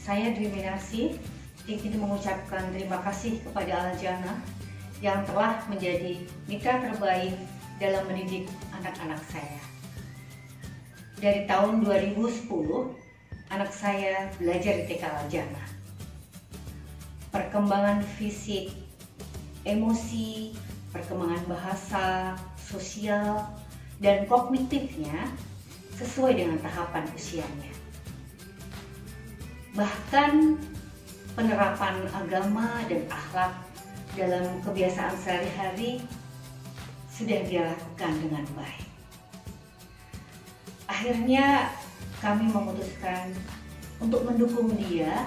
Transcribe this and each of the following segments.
Saya Dwi Minarsi ingin mengucapkan terima kasih kepada Al-Jannah yang telah menjadi mitra terbaik dalam mendidik anak-anak saya. Dari tahun 2010, anak saya belajar di TK Al-Jannah. Perkembangan fisik, emosi, perkembangan bahasa, sosial, dan kognitifnya sesuai dengan tahapan usianya. Bahkan penerapan agama dan akhlak dalam kebiasaan sehari-hari sudah dia lakukan dengan baik. Akhirnya kami memutuskan untuk mendukung dia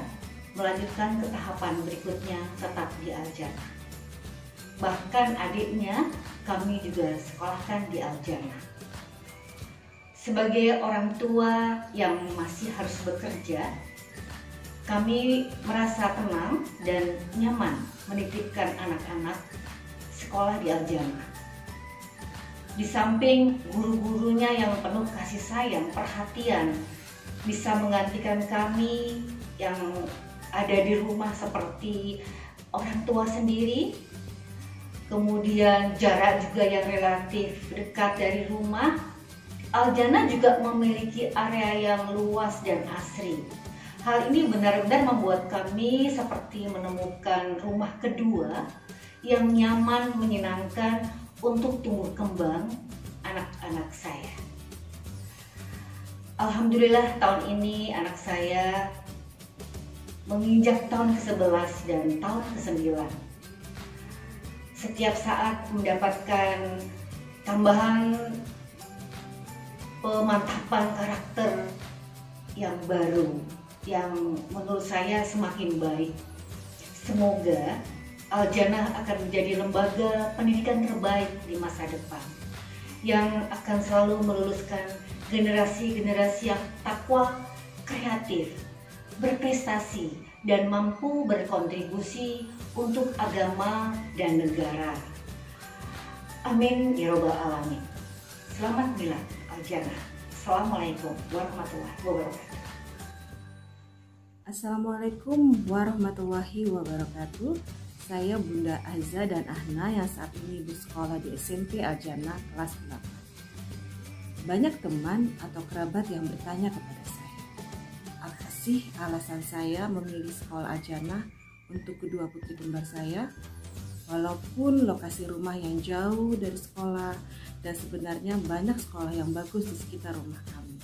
melanjutkan ke tahapan berikutnya tetap di Al-Jannah. Bahkan adiknya kami juga sekolahkan di Al-Jannah. Sebagai orang tua yang masih harus bekerja, kami merasa tenang dan nyaman menitipkan anak-anak sekolah di Al-Jannah. Di samping guru-gurunya yang penuh kasih sayang, perhatian, bisa menggantikan kami yang ada di rumah seperti orang tua sendiri, kemudian jarak juga yang relatif dekat dari rumah. Al-Jannah juga memiliki area yang luas dan asri. Hal ini benar-benar membuat kami seperti menemukan rumah kedua yang nyaman, menyenangkan untuk tumbuh kembang anak-anak saya. Alhamdulillah tahun ini anak saya menginjak tahun ke-11 dan tahun ke-9. Setiap saat mendapatkan tambahan pemantapan karakter yang baru, yang menurut saya semakin baik. Semoga Al-Jannah akan menjadi lembaga pendidikan terbaik di masa depan, yang akan selalu meluluskan generasi-generasi yang takwa, kreatif, berprestasi, dan mampu berkontribusi untuk agama dan negara. Amin ya robbal alamin. Selamat Milad Al-Jannah. Assalamualaikum warahmatullahi wabarakatuh. Assalamualaikum warahmatullahi wabarakatuh. Saya Bunda Azza dan Ahna yang saat ini bersekolah di SMP Al-Jannah kelas 8. Banyak teman atau kerabat yang bertanya kepada saya, apa sih alasan saya memilih sekolah Al-Jannah untuk kedua putri kembar saya? Walaupun lokasi rumah yang jauh dari sekolah dan sebenarnya banyak sekolah yang bagus di sekitar rumah kami.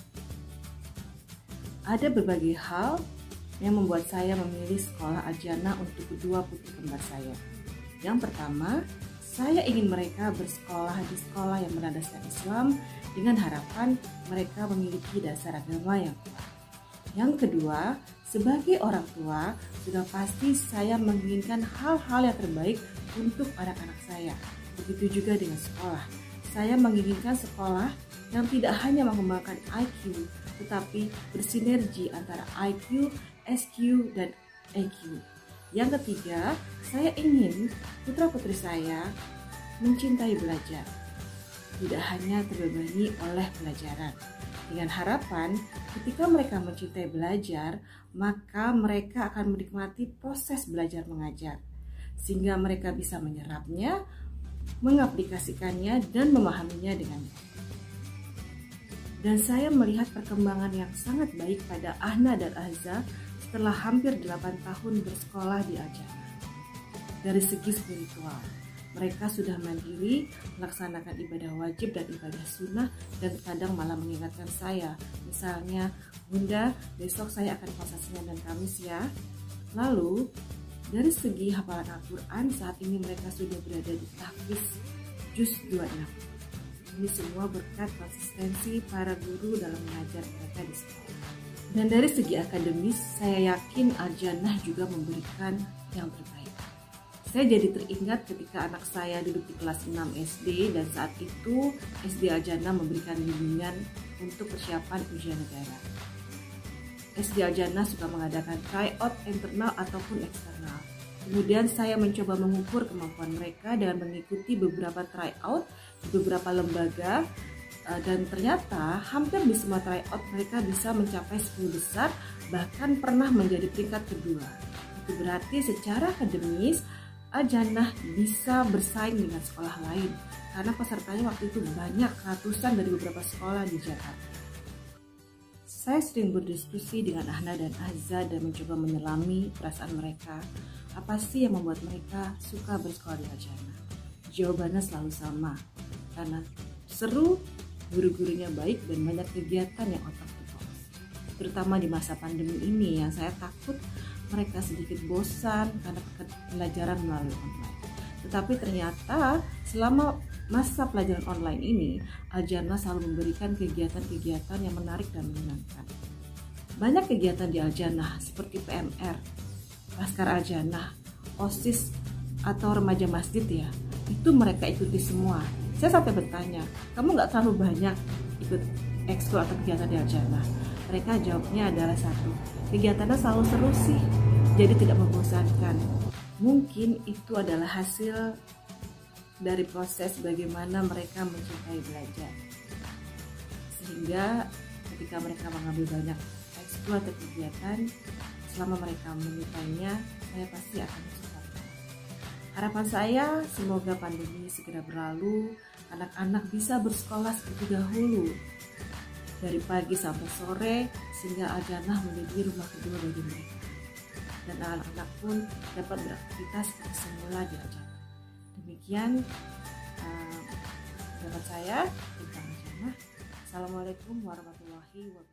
Ada berbagai hal yang membuat saya memilih sekolah Al-Jannah untuk kedua putri kembar saya. Yang pertama, saya ingin mereka bersekolah di sekolah yang berlandaskan Islam dengan harapan mereka memiliki dasar agama yang kuat. Yang kedua, sebagai orang tua, sudah pasti saya menginginkan hal-hal yang terbaik untuk anak-anak saya. Begitu juga dengan sekolah. Saya menginginkan sekolah yang tidak hanya mengembangkan IQ, tetapi bersinergi antara IQ, SQ, dan EQ. Yang ketiga, saya ingin putra-putri saya mencintai belajar, tidak hanya terbebani oleh pelajaran. Dengan harapan, ketika mereka mencintai belajar, maka mereka akan menikmati proses belajar mengajar, sehingga mereka bisa menyerapnya, mengaplikasikannya, dan memahaminya dengan baik. Dan saya melihat perkembangan yang sangat baik pada Ahna dan Azza setelah hampir 8 tahun bersekolah di Al-Jannah. Dari segi spiritual, mereka sudah mandiri, melaksanakan ibadah wajib dan ibadah sunnah, dan kadang malah mengingatkan saya. Misalnya, Bunda, besok saya akan puasa Senin dan Kamis ya. Lalu, dari segi hafalan Al-Quran, saat ini mereka sudah berada di tahfiz juz 26. Ini semua berkat konsistensi para guru dalam mengajar mereka di sekolah. Dan dari segi akademis, saya yakin Al-Jannah juga memberikan yang terbaik. Saya jadi teringat ketika anak saya duduk di kelas 6 SD dan saat itu SD Al-Jannah memberikan bimbingan untuk persiapan ujian negara. SD Al-Jannah suka mengadakan tryout internal ataupun eksternal. Kemudian saya mencoba mengukur kemampuan mereka dengan mengikuti beberapa tryout di beberapa lembaga Dan ternyata hampir di semua tryout mereka bisa mencapai 10 besar, bahkan pernah menjadi peringkat kedua. Itu berarti secara akademis Al-Jannah bisa bersaing dengan sekolah lain karena pesertanya waktu itu banyak, ratusan dari beberapa sekolah di Jakarta. Saya sering berdiskusi dengan Ahna dan Azza dan mencoba menyelami perasaan mereka. Apa sih yang membuat mereka suka bersekolah di Al-Jannah? Jawabannya selalu sama, karena seru, guru-gurunya baik, dan banyak kegiatan yang out of the box. Terutama di masa pandemi ini yang saya takut mereka sedikit bosan karena pelajaran melalui online. Tetapi ternyata selama masa pelajaran online ini, Al-Jannah selalu memberikan kegiatan-kegiatan yang menarik dan menyenangkan. Banyak kegiatan di Al-Jannah seperti PMR, Laskar Al-Jannah, OSIS atau remaja masjid ya, itu mereka ikuti semua. Saya sampai bertanya, kamu nggak terlalu banyak ikut ekskul atau kegiatan di Al-Jannah? Mereka jawabnya adalah satu, kegiatannya selalu seru sih, jadi tidak membosankan. Mungkin itu adalah hasil dari proses bagaimana mereka mencintai belajar. Sehingga ketika mereka mengambil banyak ekskul atau kegiatan, selama mereka menyukainya, saya pasti akan suka. Harapan saya semoga pandemi segera berlalu, anak-anak bisa bersekolah seperti dahulu, dari pagi sampai sore, sehingga Al-Jannah menjadi rumah kedua bagi mereka. Dan anak-anak pun dapat beraktivitas seperti semula di Al-Jannah. Demikian pendapat saya tentang Al-Jannah. Assalamualaikum warahmatullahi wabarakatuh.